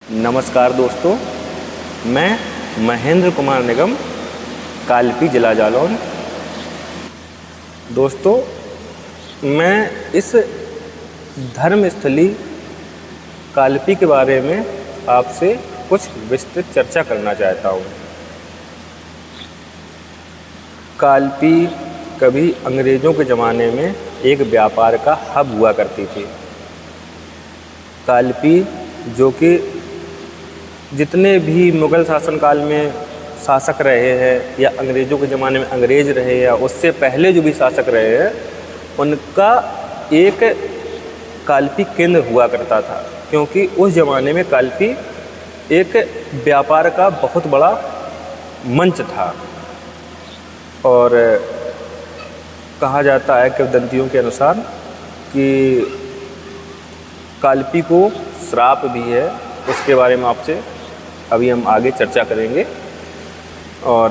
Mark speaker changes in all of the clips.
Speaker 1: नमस्कार दोस्तों, मैं महेंद्र कुमार निगम, कालपी जिला जालौन। दोस्तों, मैं इस धर्मस्थली कालपी के बारे में आपसे कुछ विस्तृत चर्चा करना चाहता हूँ। कालपी कभी अंग्रेज़ों के ज़माने में एक व्यापार का हब हुआ करती थी। कालपी जो कि जितने भी मुग़ल शासनकाल में शासक रहे हैं या अंग्रेज़ों के ज़माने में अंग्रेज़ रहे या उससे पहले जो भी शासक रहे हैं, उनका एक कालपी केंद्र हुआ करता था, क्योंकि उस ज़माने में कालपी एक व्यापार का बहुत बड़ा मंच था। और कहा जाता है किंवदंतियों के अनुसार कि कालपी को श्राप भी है। उसके बारे में आपसे अभी हम आगे चर्चा करेंगे। और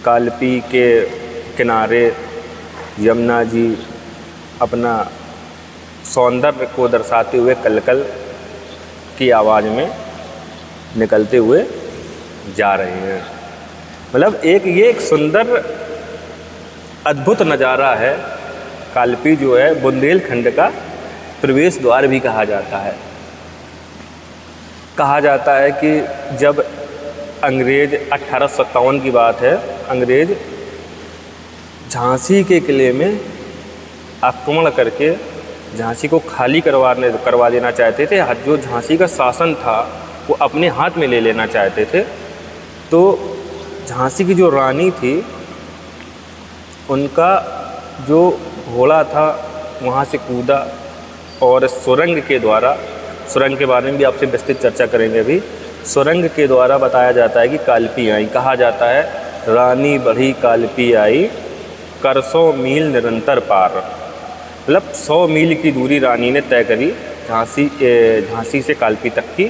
Speaker 1: कालपी के किनारे यमुना जी अपना सौंदर्य को दर्शाते हुए कलकल की आवाज़ में निकलते हुए जा रहे हैं। मतलब ये एक सुंदर अद्भुत नज़ारा है। कालपी जो है बुंदेलखंड का प्रवेश द्वार भी कहा जाता है। कहा जाता है कि जब अंग्रेज़ 1857 की बात है, अंग्रेज़ झांसी के किले में आक्रमण करके झांसी को खाली करवा देना चाहते थे। जो झांसी का शासन था वो अपने हाथ में ले लेना चाहते थे। तो झांसी की जो रानी थी, उनका जो घोड़ा था वहाँ से कूदा और सुरंग के बारे में भी आपसे विस्तृत चर्चा करेंगे। अभी सुरंग के द्वारा बताया जाता है कि कालपी आई। कहा जाता है रानी बढ़ी कालपी आई, कर 100 मील निरंतर पार। मतलब 100 मील की दूरी रानी ने तय करी झांसी से कालपी तक की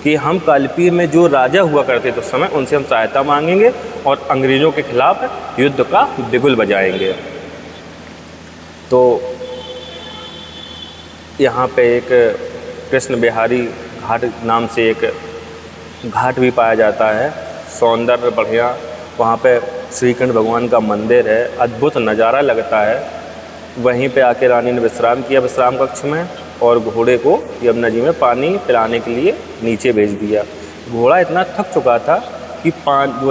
Speaker 1: कि हम कालपी में जो राजा हुआ करते थे उस समय, उनसे हम सहायता मांगेंगे और अंग्रेज़ों के खिलाफ युद्ध का बिगुल बजाएंगे। तो यहाँ पे एक कृष्ण बिहारी घाट नाम से एक घाट भी पाया जाता है। सौंदर्य बढ़िया, वहाँ पे श्रीकृष्ण भगवान का मंदिर है। अद्भुत नज़ारा लगता है। वहीं पे आके रानी ने विश्राम किया विश्राम कक्ष में, और घोड़े को यमुना जी में पानी पिलाने के लिए नीचे भेज दिया। घोड़ा इतना थक चुका था कि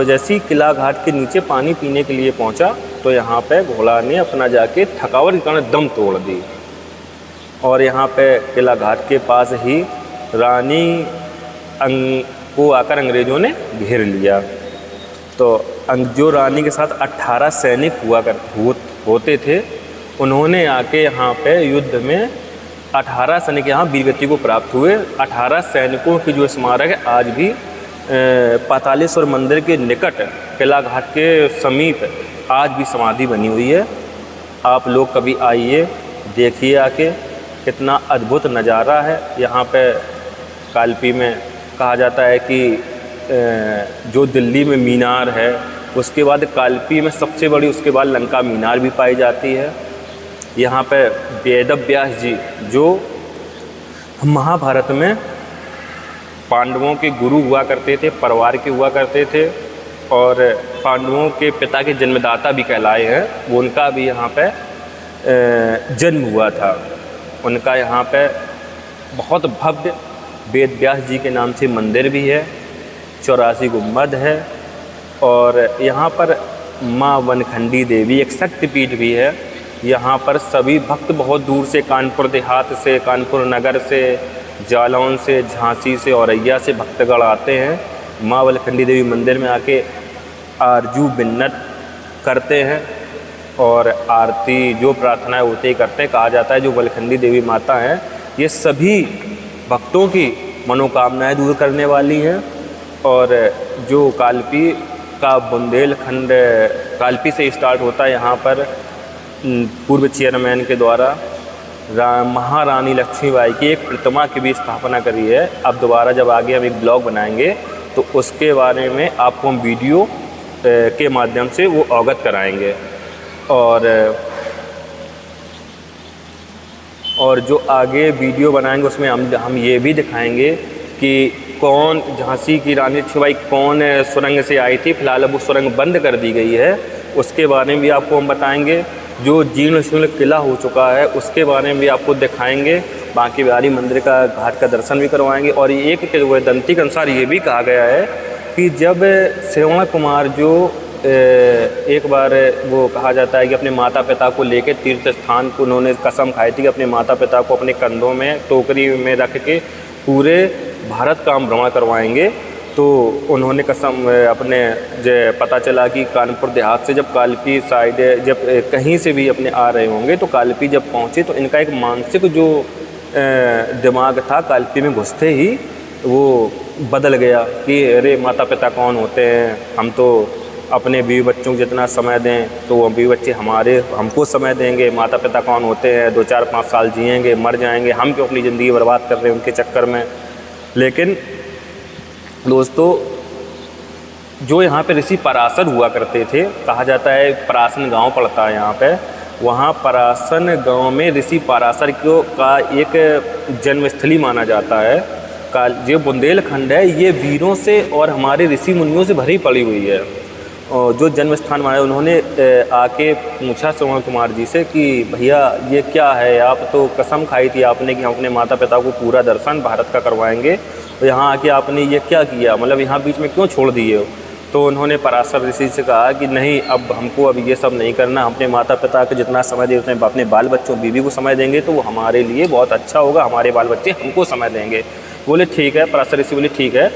Speaker 1: जैसे ही किला घाट के नीचे पानी पीने के लिए पहुँचा तो यहाँ पे घोड़ा ने अपना जाके थकावट के कारण दम तोड़ दी। और यहाँ पे किला घाट के पास ही रानी को आकर अंग्रेज़ों ने घेर लिया। तो जो रानी के साथ 18 सैनिक होते थे, उन्होंने आके यहाँ पे युद्ध में 18 सैनिक यहाँ वीरगति को प्राप्त हुए। 18 सैनिकों की जो स्मारक है आज भी पातालेश्वर मंदिर के निकट किला घाट के समीप आज भी समाधि बनी हुई है। आप लोग कभी आइए, देखिए आके, कितना अद्भुत नज़ारा है। यहाँ पे कालपी में कहा जाता है कि जो दिल्ली में मीनार है, उसके बाद कालपी में सबसे बड़ी उसके बाद लंका मीनार भी पाई जाती है। यहाँ पे वेदव्यास जी जो महाभारत में पांडवों के गुरु हुआ करते थे, परिवार के हुआ करते थे और पांडवों के पिता के जन्मदाता भी कहलाए हैं, वो उनका भी यहाँ पे जन्म हुआ था। उनका यहाँ पे बहुत भव्य वेदव्यास जी के नाम से मंदिर भी है, 84 गुंबद है। और यहाँ पर माँ वनखंडी देवी एक शक्तिपीठ भी है। यहाँ पर सभी भक्त बहुत दूर से, कानपुर देहात से, कानपुर नगर से, जालौन से, झांसी से, औरैया से भक्तगण आते हैं। माँ वनखंडी देवी मंदिर में आके आरजू बिन्नत करते हैं और आरती जो प्रार्थनाएं होती करते हैं। कहा जाता है जो वनखंडी देवी माता हैं, ये सभी भक्तों की मनोकामनाएं दूर करने वाली हैं। और जो कालपी का बुंदेलखंड कालपी से स्टार्ट होता है, यहाँ पर पूर्व चेयरमैन के द्वारा महारानी लक्ष्मीबाई की एक प्रतिमा की भी स्थापना करी है। अब दोबारा जब आगे हम एक ब्लॉग बनाएंगे तो उसके बारे में आपको हम वीडियो के माध्यम से वो अवगत कराएंगे। और और जो आगे वीडियो बनाएंगे उसमें हम ये भी दिखाएंगे कि कौन झांसी की रानी लक्ष्मीबाई कौन सुरंग से आई थी। फ़िलहाल अब वो सुरंग बंद कर दी गई है, उसके बारे में भी आपको हम बताएंगे। जो जीर्ण शीर्ण किला हो चुका है उसके बारे में भी आपको दिखाएंगे। बांके बिहारी मंदिर का घाट का दर्शन भी करवाएंगे। और एक किंवदंती के अनुसार ये भी कहा गया है कि जब श्रवण कुमार जो एक बार वो कहा जाता है कि अपने माता पिता को लेकर तीर्थ स्थान को उन्होंने कसम खाई थी कि अपने माता पिता को अपने कंधों में टोकरी में रख के पूरे भारत का हम भ्रमण करवाएंगे। तो उन्होंने कसम अपने पता चला कि कानपुर देहात से जब कालपी साइड जब कहीं से भी अपने आ रहे होंगे तो कालपी जब पहुँचे तो इनका एक मानसिक जो दिमाग था कालपी में घुसते ही वो बदल गया कि अरे माता पिता कौन होते हैं, हम तो अपने बीवी बच्चों को जितना समय दें तो वो बीवी बच्चे हमको समय देंगे, माता पिता कौन होते हैं, 2 4 5 साल जिएंगे मर जाएंगे, हम क्यों अपनी ज़िंदगी बर्बाद कर रहे हैं उनके चक्कर में। लेकिन दोस्तों जो यहाँ पे ऋषि पराशर हुआ करते थे, कहा जाता है परासन गांव पड़ता है यहाँ पे, वहाँ परासन गांव में ऋषि पराशर का एक जन्मस्थली माना जाता है। जो बुंदेलखंड है ये वीरों से और हमारे ऋषि मुनियों से भरी पड़ी हुई है। और जो जन्म स्थान माना उन्होंने आके पूछा श्रवण कुमार जी से कि भैया ये क्या है, आप तो कसम खाई थी आपने कि हम अपने माता पिता को पूरा दर्शन भारत का करवाएंगे, तो यहाँ आके आपने ये क्या किया, मतलब यहाँ बीच में क्यों छोड़ दिए हो। तो उन्होंने पराशर ऋषि से कहा कि नहीं, अब हमको अब ये सब नहीं करना, अपने माता पिता को जितना समय दे उतने अपने बाल बच्चों बीवी को समय देंगे तो वो हमारे लिए बहुत अच्छा होगा, हमारे बाल बच्चे हमको समय देंगे। बोले ठीक है, पराशर ऋषि बोले ठीक है,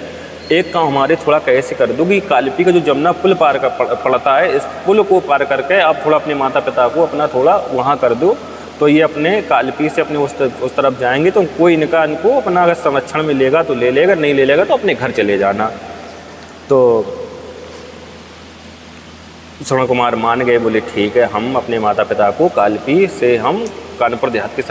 Speaker 1: एक काम हमारे थोड़ा कैसे कर दो कि कालपी का जो जमुना पुल पार कर पड़ता है, इस पुल को पार करके आप थोड़ा अपने माता पिता को अपना थोड़ा वहाँ कर दो, तो ये अपने कालपी से अपने उस तरफ जाएंगे तो कोई इनको अपना अगर संरक्षण में लेगा तो ले लेगा, नहीं ले लेगा तो अपने घर चले जाना। तो श्रवण कुमार मान गए, बोले ठीक है, हम अपने माता पिता को कालपी से हम कानपुर देहात के